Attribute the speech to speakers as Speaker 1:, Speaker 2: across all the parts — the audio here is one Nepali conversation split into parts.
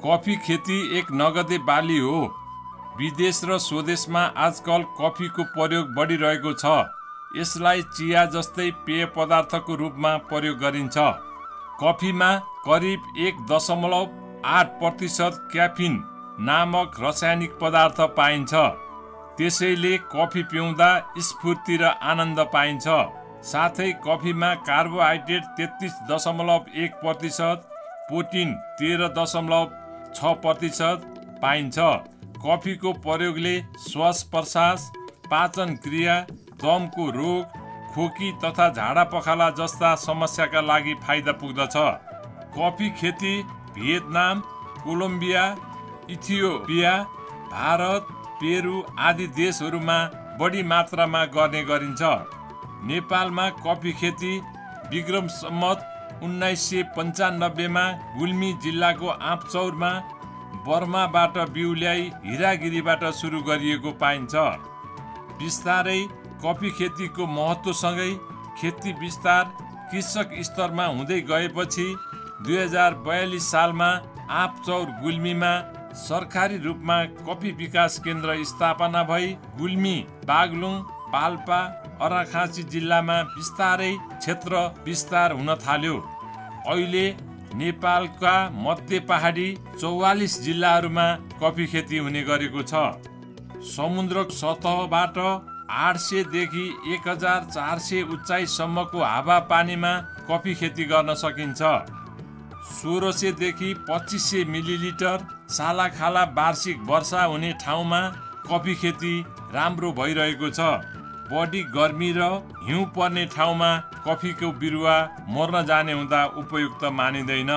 Speaker 1: कफी खेती एक नगदे बाली हो। विदेश र स्वदेशमा आजकल कफीको प्रयोग बढिरहेको छ। यसलाई चिया जस्तै पेय पदार्थको रूपमा प्रयोग गरिन्छ। कफीमा करिब 1.8% क्याफिन नामक रासायनिक पदार्थ पाइन्छ। त्यसैले कफी पिउँदा स्फूर्ति र आनन्द पाइन्छ। साथै कफीमा कार्बोहाइड्रेट 33.1%, प्रोटिन 13.6% पाइन्छ। कफीको प्रयोगले श्वास प्रश्वास, पाचन क्रिया, दमको रोग, खोकी तथा झाडा पखाला जस्ता समस्याका लागि फाइदा पुग्दछ। कफी खेती Vietnam, Colombia, Ethiopia, Bharat, Peru आदि देशहरूमा बढी मात्रामा गर्ने गरिन्छ। नेपालमा कफी खेती विक्रम सम्वत 1995 मा गुल्मी जिल्लाको आँपचौरमा बर्माबाट बिउ ल्याई हिरागिरीबाट सुरु गरिएको पाइन्छ। बिस्तारै कफी खेतीको महत्त्वसँगै खेती विस्तार कृषक स्तरमा हुँदै गएपछि 2042 सालमा आँपचौर गुल्मीमा सरकारी रूपमा कफी विकास केन्द्र स्थापना भई गुल्मी, बागलुङ, पाल्पा, अर्घाखाँची जिल्लामा बिस्तारै क्षेत्र विस्तार हुन थाल्यो। अहिले नेपालका मध्य पहाडी 44 जिल्लाहरूमा कफी खेती हुने गरेको छ। समुद्रको सतहबाट 800 देखि 1400 उचाइसम्मको हावापानीमा कफी खेती गर्न सकिन्छ। 1600 देखि 2500 मिलिलिटर सालाखाला वार्षिक वर्षा हुने ठाउँमा कफी खेती राम्रो भइरहेको छ। बढी गर्मी र हिउँ पर्ने ठाउँमा कफीको बिरुवा मर्न जाने हुँदा उपयुक्त मानिँदैन।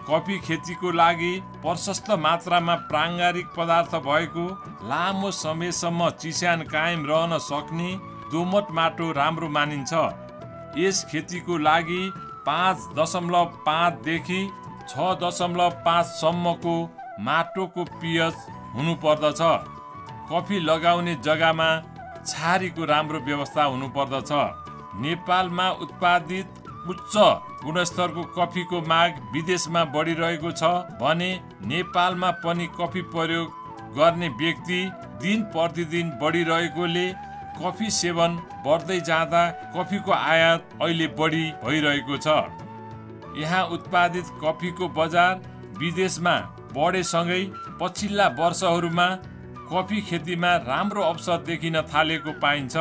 Speaker 1: कफी खेतीको लागि प्रशस्त मात्रामा प्राङ्गारिक पदार्थ भएको, लामो समयसम्म चिस्यान कायम रहन सक्ने दोमट माटो राम्रो मानिन्छ। यस खेतीको लागि 5.5 देखि 6.5 सम्मको माटोको pH हुनुपर्दछ। कफी लगाउने जग्गामा छारीको राम्रो व्यवस्था हुनुपर्दछ। नेपालमा उत्पादित उच्च गुणस्तरको कफीको माग विदेशमा बढिरहेको छ भने नेपालमा पनि कफी प्रयोग गर्ने व्यक्ति दिन प्रतिदिन बढिरहेकोले कफी सेवन बढ्दै जाँदा कफीको आयात अहिले बढी भइरहेको छ। यहाँ उत्पादित कफीको बजार विदेशमा बढेसँगै पछिल्ला वर्षहरूमा कफी खेतीमा राम्रो अवसर देखिन थालेको पाइन्छ।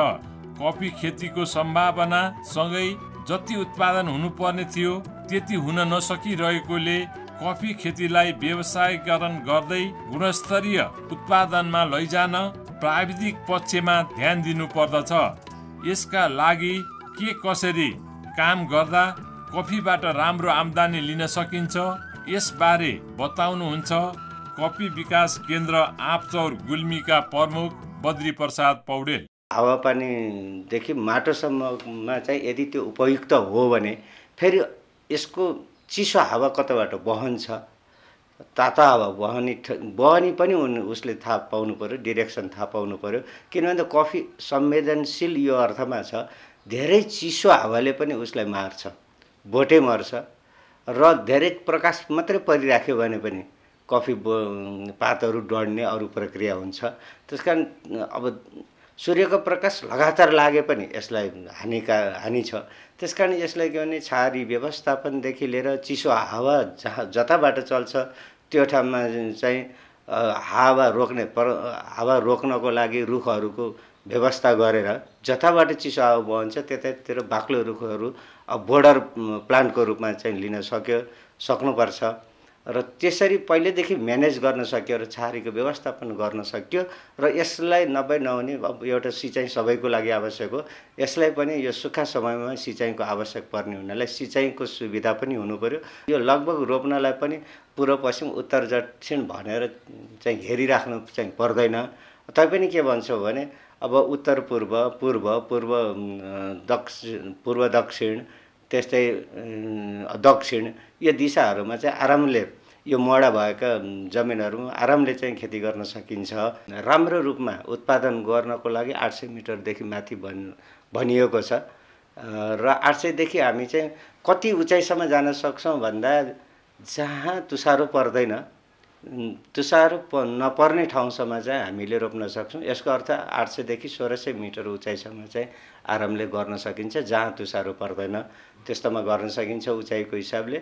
Speaker 1: कफी खेतीको सम्भावना सँगै जति उत्पादन हुनुपर्ने थियो त्यति हुन नसकिरहेकोले कफी खेतीलाई व्यवसायीकरण गर्दै गुणस्तरीय उत्पादनमा लैजान प्राविधिक पक्षमा ध्यान दिनु पर्दछ। यसका लागि के कसरी काम गर्दा कफीबाट राम्रो आम्दानी लिन सकिन्छ यसबारे बताउनुहुन्छ कफी विकास केन्द्र आँपचौर गुल्मीका प्रमुख बद्री प्रसाद पौडेल।
Speaker 2: हावापानीदेखि माटोसम्ममा चाहिँ यदि त्यो उपयुक्त हो भने फेरि यसको चिसो हावा कताबाट बहन्छ, तातो हावा बहनी पनि उसले थाहा पाउनु पर्यो, डिरेक्सन थाहा पाउनु पर्यो। किनभने कफी संवेदनशील यो अर्थमा छ, धेरै चिसो हावाले पनि उसलाई मार्छ, बोटे मर्छ र धेरै प्रकाश मात्रै परिराख्यो भने पनि कफी पातहरू डढ्ने अरू प्रक्रिया हुन्छ। त्यसकारण अब सूर्यको प्रकाश लगातार लागे पनि यसलाई हानि छ। त्यसकारण यसलाई के भने छारी व्यवस्थापनदेखि लिएर चिसो हावा जताबाट चल्छ त्यो ठाउँमा चाहिँ हावा रोक्नको लागि रुखहरूको व्यवस्था गरेर जताबाट चिसो हावा बहन्छ त्यतातिर बाक्लो रुखहरू बोर्डर प्लान्टको रूपमा चाहिँ लिन सक्नुपर्छ र त्यसरी पहिलेदेखि म्यानेज गर्न सक्यो र छारीको व्यवस्थापन गर्न सक्यो र यसलाई नहुने अब एउटा सिँचाइ सबैको लागि आवश्यक हो। यसलाई पनि यो सुक्खा समयमा सिँचाइको आवश्यक पर्ने हुनाले सिँचाइको सुविधा पनि हुनु पर्यो। यो लगभग रोप्नलाई पनि पूर्व पश्चिम उत्तर दक्षिण भनेर चाहिँ हेरिराख्नु चाहिँ पर्दैन। तैपनि के भन्छौ भने अब उत्तर पूर्व, पूर्व दक्षिण त्यस्तै दक्षिण यो दिशाहरूमा चाहिँ आरामले यो मोडा भएका जमिनहरूमा आरामले चाहिँ खेती गर्न सकिन्छ। राम्रो रूपमा उत्पादन गर्नको लागि 800 मिटरदेखि माथि भनिएको छ र 800 देखि हामी चाहिँ कति उचाइसम्म जान सक्छौँ भन्दा जहाँ तुषारो पर्दैन तुषार नपर्ने ठाउँसम्म चाहिँ हामीले रोप्न सक्छौँ। यसको अर्थ 800 देखि 1600 मिटर उचाइसम्म चाहिँ आरामले गर्न सकिन्छ। जहाँ तुषारो पर्दैन त्यस्तोमा गर्न सकिन्छ उचाइको हिसाबले।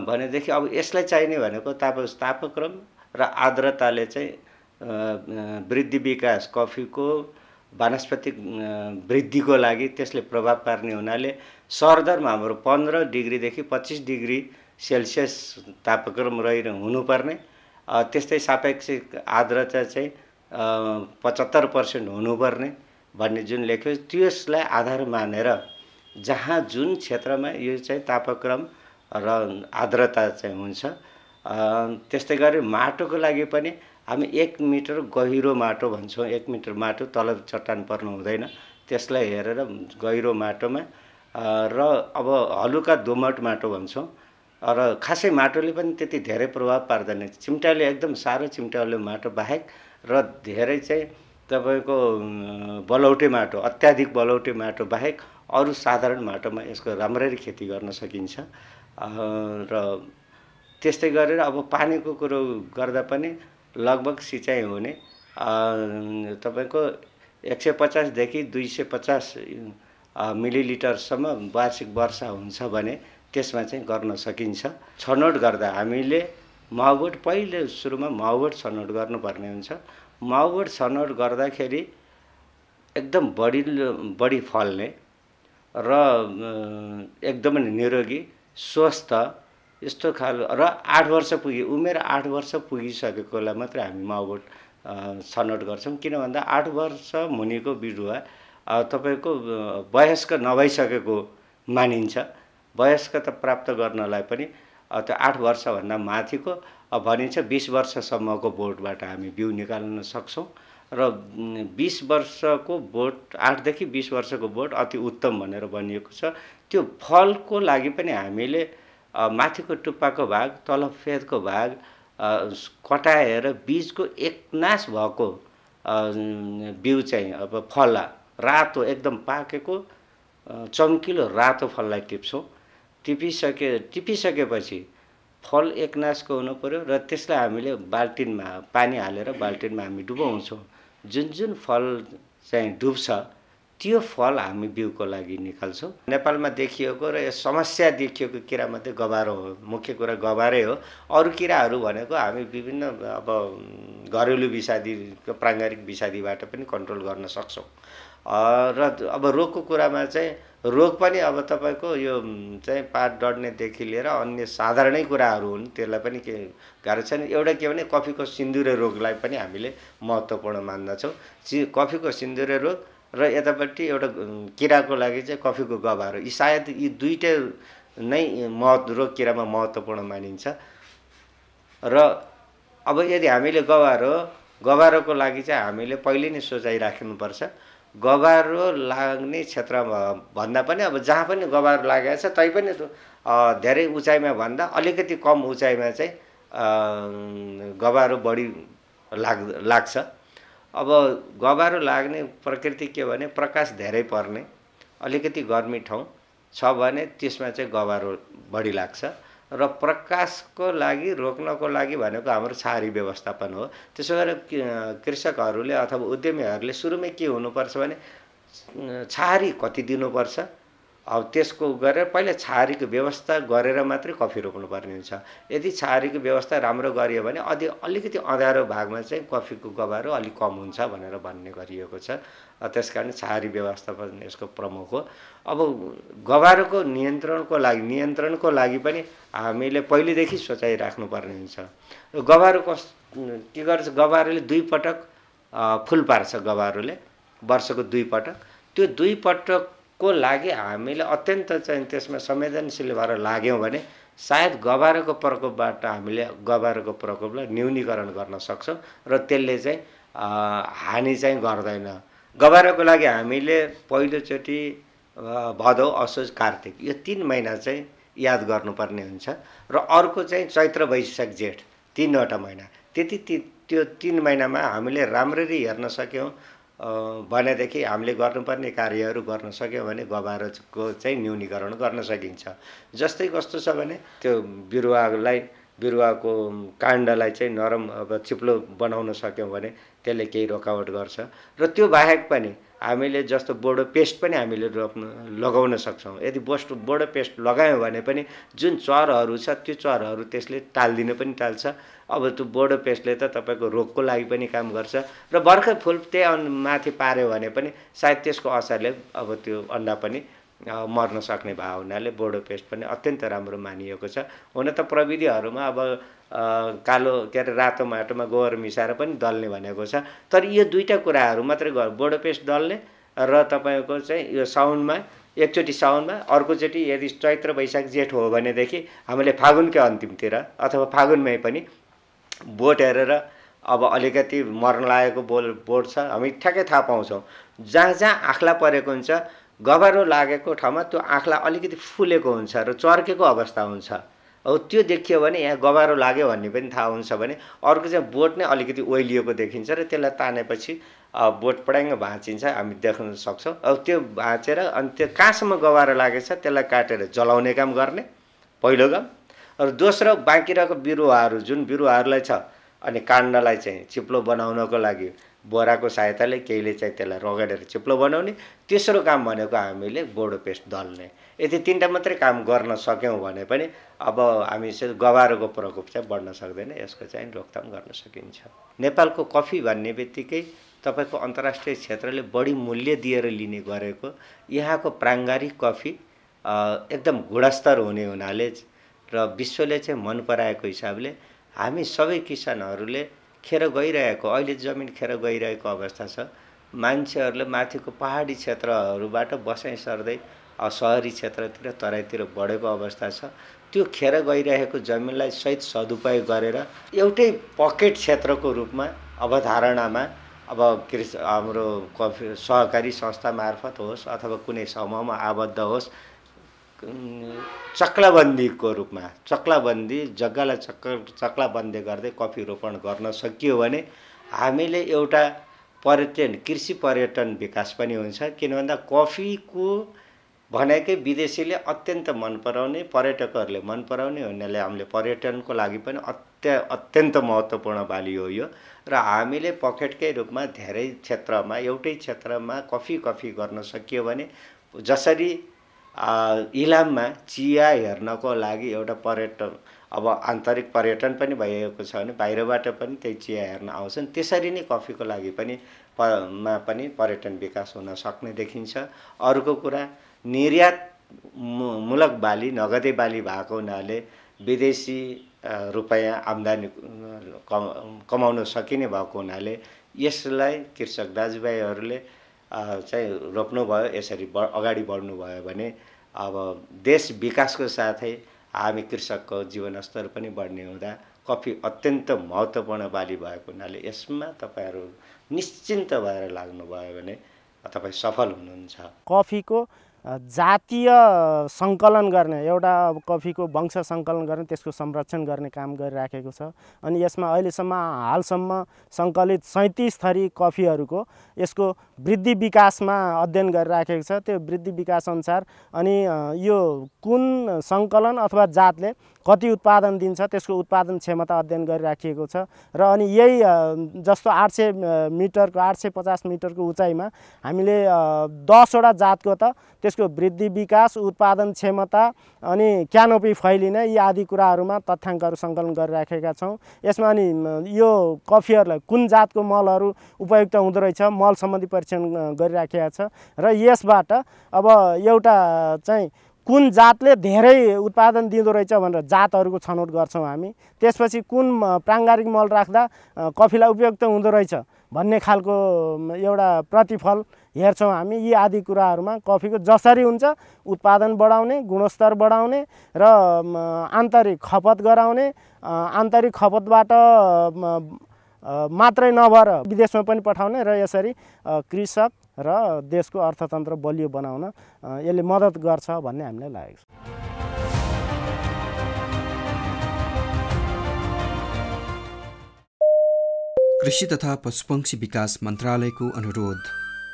Speaker 2: भनेदेखि अब यसलाई चाहिने भनेको तापक्रम र आर्द्रताले चाहिँ वृद्धि विकास कफीको वानस्पतिक वृद्धिको लागि त्यसले प्रभाव पार्ने हुनाले सरदरमा हाम्रो 15 डिग्रीदेखि 25 डिग्री सेल्सियस तापक्रम हुनुपर्ने। त्यस्तै सापेक्षिक आर्द्रता चाहिँ 75% हुनुपर्ने भन्ने जुन लेख्यो त्यसलाई आधार मानेर जहाँ जुन क्षेत्रमा यो चाहिँ तापक्रम र आर्द्रता चाहिँ हुन्छ। त्यस्तै गरी माटोको लागि पनि हामी 1 मिटर गहिरो माटो भन्छौँ। 1 मिटर माटो तल चट्टान पर्नु हुँदैन, त्यसलाई हेरेर गहिरो माटोमा र अब हलुका दोमट माटो भन्छौँ। र खासै माटोले पनि त्यति धेरै प्रभाव पार्दैन। चिम्टाले एकदम साह्रो चिम्टाले माटो बाहेक र धेरै चाहिँ तपाईँको बलौटे माटो, अत्याधिक बलौटे माटो बाहेक अरू साधारण माटोमा यसको राम्ररी खेती गर्न सकिन्छ। र त्यस्तै गरेर अब पानीको कुरो गर्दा पनि लगभग सिँचाइ हुने तपाईँको 150 देखि 250 मिलिलिटरसम्म वार्षिक वर्षा हुन्छ भने त्यसमा चाहिँ गर्न सकिन्छ। छनौट गर्दा हामीले माउबोट पहिले सुरुमा माउबोट छनौट गर्नुपर्ने हुन्छ। माउबोट छनौट गर्दाखेरि एकदम बढी फल्ने र एकदमै निरोगी स्वस्थ यस्तो खालको र 8 वर्ष उमेर 8 वर्ष पुगिसकेकोलाई मात्रै हामी माउबोट छनौट गर्छौँ। किन भन्दा 8 वर्ष मुनिको बिरुवा तपाईँको वयस्क नभइसकेको मानिन्छ। वयस्क त प्राप्त गर्नलाई पनि त्यो 8 वर्षभन्दा माथिको भनिन्छ 20 वर्षसम्मको बोटबाट हामी बिउ निकाल्न सक्छौँ। र 20 वर्षको बोट 8 देखि 20 वर्षको बोट अति उत्तम भनेर भनिएको छ। त्यो फलको लागि पनि हामीले माथिको टुप्पाको भाग तल फेदको भाग कटाएर बीजको एकनास भएको बिउ चाहिँ अब फल रातो एकदम पाकेको चम्किलो रातो फललाई टिप्छौँ। टिपिसकेपछि फल एकनासको हुनु पर्यो र त्यसलाई हामीले बाल्टिनमा पानी हालेर बाल्टिनमा हामी डुबाउँछौँ। जुन फल चाहिँ डुब्छ त्यो फल हामी बिउको लागि निकाल्छौँ। नेपालमा देखिएको र यो समस्या देखिएको किरामध्ये गभारो हो। मुख्य कुरा गभारै हो। अरू किराहरू भनेको हामी विभिन्न अब घरेलु विषादी प्राङ्गारिक विषादीबाट पनि कन्ट्रोल गर्न सक्छौँ। र अब रोगको कुरामा चाहिँ रोग पनि अब तपाईँको यो चाहिँ पात डढ्नेदेखि लिएर अन्य साधारणै कुराहरू हुन्, त्यसलाई पनि के गाह्रो छैन। एउटा के भने कफीको सिन्दुरे रोगलाई पनि हामीले महत्त्वपूर्ण मान्दछौँ। कफीको सिन्दुरे रोग र यतापट्टि एउटा किराको लागि चाहिँ कफीको गभारो, यी सायद यी दुईटै नै रोग किरामा महत्त्वपूर्ण मानिन्छ। र अब यदि हामीले गभारोको लागि चाहिँ हामीले पहिले नै सोचाइ राख्नुपर्छ। गभारो लाग्ने क्षेत्रमा भन्दा पनि अब जहाँ पनि गभारो लागेको छ तै पनि धेरै उचाइमा भन्दा अलिकति कम उचाइमा चाहिँ गभारो बढी लाग्छ। अब गभारो लाग्ने प्रकृति के भने प्रकाश धेरै पर्ने अलिकति गर्मी ठाउँ छ भने त्यसमा चाहिँ गभारो बढी लाग्छ। र प्रकाशको लागि रोक्नको लागि भनेको हाम्रो छहारी व्यवस्थापन हो। त्यसो गरेर कृषकहरूले अथवा उद्यमीहरूले सुरुमै के हुनुपर्छ भने छहारी कति दिनुपर्छ, अब त्यसको गरेर पहिले छहारीको व्यवस्था गरेर मात्रै कफी रोप्नुपर्ने हुन्छ। यदि छहारीको व्यवस्था राम्रो गरियो भने अलिकति अँध्यारो भागमा चाहिँ कफीको गभारो अलिक कम हुन्छ भनेर भन्ने गरिएको छ। त्यसकारण छहारी व्यवस्थापन यसको प्रमुख हो। अब गभारोको नियन्त्रणको लागि पनि हामीले पहिलेदेखि सोचाइ राख्नुपर्ने हुन्छ। गभारो के गर्छ, गभारोले 2 पटक फुल पार्छ। गभारोले वर्षको 2 पटक, त्यो 2 पटकको लागि हामीले अत्यन्त चाहिँ त्यसमा संवेदनशील भएर लाग्यौँ भने सायद गभारोको प्रकोपबाट हामीले गभारोको प्रकोपलाई न्यूनीकरण गर्न सक्छौँ र त्यसले चाहिँ हानि चाहिँ गर्दैन। गभारोको लागि हामीले पहिलोचोटि भदौ असोज कार्तिक यो 3 महिना चाहिँ याद गर्नुपर्ने हुन्छ र अर्को चाहिँ चैत्र वैशाख जेठ 3वटा महिना। त्यो 3 महिनामा हामीले राम्ररी हेर्न सक्यौँ भनेदेखि हामीले गर्नुपर्ने कार्यहरू गर्न सक्यौँ भने गभारोको चाहिँ न्यूनीकरण गर्न सकिन्छ। जस्तै कस्तो छ भने त्यो बिरुवालाई बिरुवाको काण्डलाई चाहिँ नरम अब चिप्लो बनाउन सक्यौँ भने त्यसले केही रोकावट गर्छ। र त्यो बाहेक पनि हामीले जस्तो बोडो पेस्ट पनि हामीले लगाउन सक्छौँ। यदि बोडो पेस्ट लगायौँ भने पनि जुन चरहरू छ त्यो चरहरू त्यसले टाल्दिन पनि टाल्छ। अब त्यो बोडो पेस्टले त तपाईँको रोगको लागि पनि काम गर्छ र भर्खर फुल त्यही माथि पार्यो भने पनि सायद त्यसको असरले अब त्यो अन्डा पनि मर्न सक्ने भए हुनाले बोडो पेस्ट पनि अत्यन्त राम्रो मानिएको छ। हुन त प्रविधिहरूमा अब कालो के अरे रातो माटोमा गोबर मिसाएर पनि दल्ने भनेको छ, तर यो दुईटा कुराहरू मात्रै बोडो पेस्ट दल्ने र तपाईँको चाहिँ यो साउनमा एकचोटि साउनमा, अर्कोचोटि यदि चैत्र वैशाख जेठ हो भनेदेखि हामीले फागुनकै अन्तिमतिर अथवा फागुनमै पनि बोट हेरेर अब अलिकति मर्न लागेको बोट छ हामी ठ्याक्कै थाहा पाउँछौँ। जहाँ जहाँ आँखला परेको हुन्छ गबारो लागेको ठाउँमा त्यो आँखला अलिकति फुलेको हुन्छ र चर्केको अवस्था हुन्छ। अब त्यो देखियो भने यहाँ गबारो लाग्यो भन्ने पनि थाहा हुन्छ भने अर्को चाहिँ बोट नै अलिकति ओइलिएको देखिन्छ र त्यसलाई तानेपछि बोट पड्याङ्ग भाँचिन्छ, हामी देख्न सक्छौँ। अब त्यो भाँचेर अनि त्यो कहाँसम्म गबारो लागेको छ त्यसलाई काटेर जलाउने काम गर्ने पहिलो काम। र दोस्रो बाँकी रहेको बिरुवाहरू जुन बिरुवाहरूलाई छ अनि काण्डलाई चाहिँ चिप्लो बनाउनको लागि बोराको सहायताले केहीले चाहिँ त्यसलाई रगडेर चिप्लो बनाउने। तेस्रो काम भनेको हामीले बोडो पेस्ट दल्ने। यदि तिनवटा मात्रै काम गर्न सक्यौँ भने पनि अब हामी चाहिँ गबारोको प्रकोप चाहिँ बढ्न सक्दैन, यसको चाहिँ रोकथाम गर्न सकिन्छ। नेपालको कफी भन्ने बित्तिकै तपाईँको अन्तर्राष्ट्रिय क्षेत्रले बढी मूल्य दिएर लिने गरेको यहाँको प्राङ्गारिक कफी एकदम गुणस्तर हुने हुनाले र विश्वले चाहिँ मन पराएको हिसाबले हामी सबै किसानहरूले खेर गइरहेको, अहिले जमिन खेर गइरहेको अवस्था छ। मान्छेहरूले माथिको पहाडी क्षेत्रहरूबाट बसाइ सर्दै सहरी क्षेत्रतिर तराईतिर बढेको अवस्था छ। त्यो खेर गइरहेको जमिनलाई सहित सदुपयोग गरेर एउटै पकेट क्षेत्रको रूपमा अवधारणामा अब हाम्रो कफी सहकारी संस्था मार्फत होस् अथवा कुनै समूहमा आबद्ध होस्, चक्लाबन्दीको रूपमा चक्लाबन्दी जग्गालाई चक्लाबन्दी गर्दै कफी रोपण गर्न सकियो भने हामीले एउटा पर्यटन कृषि पर्यटन विकास पनि हुन्छ। किन भन्दा कफीको भनेकै विदेशीले अत्यन्त मन पराउने, पर्यटकहरूले मन पराउने हुनाले हामीले पर्यटनको लागि पनि अत्यन्त महत्त्वपूर्ण बाली हो यो। र हामीले पकेटकै रूपमा धेरै क्षेत्रमा एउटै क्षेत्रमा कफी गर्न सकियो भने जसरी इलाममा चिया हेर्नको लागि एउटा पर्यटन अब आन्तरिक पर्यटन पनि भइएको छ भने बाहिरबाट पनि त्यही चिया हेर्न आउँछन्, त्यसरी नै कफीको लागि पनि पर्यटन विकास हुन सक्ने देखिन्छ। अर्को कुरा निर्यात मूलक बाली नगदे बाली भएको हुनाले विदेशी रुपैयाँ आम्दानी कमाउन सकिने भएको हुनाले यसलाई कृषक दाजुभाइहरूले चाहिँ रोप्नुभयो, यसरी अगाडि बढ्नुभयो भने अब देश विकासको साथै हामी कृषकको जीवनस्तर पनि बढ्ने हुँदा कफी अत्यन्त महत्त्वपूर्ण बाली भएको हुनाले यसमा तपाईहरू निश्चिन्त भएर लाग्नुभयो भने तपाईँ सफल हुनुहुन्छ।
Speaker 3: कफीको जातीय सङ्कलन गर्ने एउटा कफीको वंश सङ्कलन गर्ने त्यसको संरक्षण गर्ने काम गरिराखेको छ। अनि यसमा अहिलेसम्म हालसम्म सङ्कलित 37 थरी कफीहरूको यसको वृद्धि विकासमा अध्ययन गरिराखेको छ। त्यो वृद्धि विकास अनुसार अनि यो कुन सङ्कलन अथवा जातले कति उत्पादन दिन्छ त्यसको उत्पादन क्षमता अध्ययन गरिराखिएको छ। र अनि यही जस्तो 800 मिटरको 850 मिटरको उचाइमा हामीले 10 वटा जातको त त्यसको वृद्धि विकास उत्पादन क्षमता अनि क्यानोपी फैलिने यी आदि कुराहरूमा तथ्याङ्कहरू सङ्कलन गरिराखेका छौँ। यसमा अनि यो कफीहरूलाई कुन जातको मलहरू उपयुक्त हुँदो रहेछ मल सम्बन्धी परीक्षण गरिराखेका छ र यसबाट अब एउटा चाहिँ कुन जातले धेरै उत्पादन दिँदो रहेछ भनेर जातहरूको छनौट गर्छौँ हामी। त्यसपछि कुन प्राङ्गारिक मल राख्दा कफीलाई उपयुक्त हुँदो रहेछ भन्ने खालको एउटा प्रतिफल हेर्छौँ हामी। यी आदि कुराहरूमा कफीको जसरी हुन्छ उत्पादन बढाउने, गुणस्तर बढाउने र आन्तरिक खपत गराउने, आन्तरिक खपतबाट मात्रै नभएर विदेशमा पनि पठाउने र यसरी कृषक र देशको अर्थतन्त्र बलियो बनाउन यसले मद्दत गर्छ भन्ने हामीलाई लागेको छ।
Speaker 4: कृषि तथा पशुपक्षी विकास मन्त्रालयको अनुरोध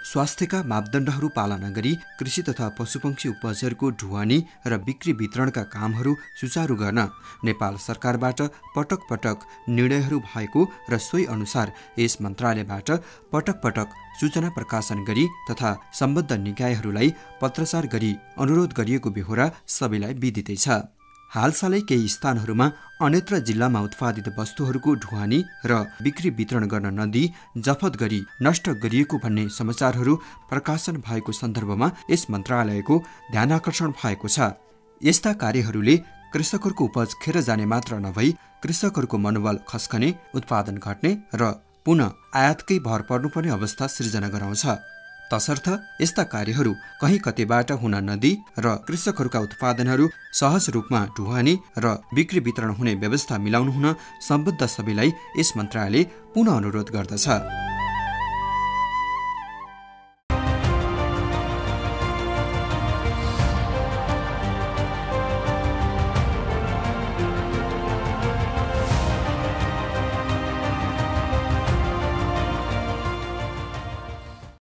Speaker 4: स्वास्थ्यका मापदण्डहरू पालना गरी कृषि तथा पशुपक्षी उपजहरूको ढुवानी र बिक्री वितरणका कामहरू सुचारू गर्न नेपाल सरकारबाट पटक पटक निर्णयहरू भएको र सोही अनुसार यस मन्त्रालयबाट पटक पटक सूचना प्रकाशन गरी तथा सम्बद्ध निकायहरूलाई पत्रचार गरी अनुरोध गरिएको बेहोरा सबैलाई विदितै छ। हालसालै केही स्थानहरूमा अन्यत्र जिल्लामा उत्पादित वस्तुहरूको ढुवानी र बिक्री वितरण गर्न नदिई जफत गरी नष्ट गरिएको भन्ने समाचारहरू प्रकाशन भएको सन्दर्भमा यस मन्त्रालयको ध्यानाकर्षण भएको छ। यस्ता कार्यहरूले कृषकहरूको उपज खेर जाने मात्र नभई कृषकहरूको मनोबल खस्कने, उत्पादन घट्ने र पुनः आयातकै भर पर्नुपर्ने अवस्था सिर्जना गराउँछ। तसर्थ यस्ता कार्यहरू कहीँ कतैबाट हुन नदी र कृषकहरूका उत्पादनहरू सहज रूपमा ढुवानी र बिक्री वितरण हुने व्यवस्था मिलाउनु हुन सम्बद्ध सबैलाई यस मन्त्रालयले पुनः अनुरोध गर्दछ।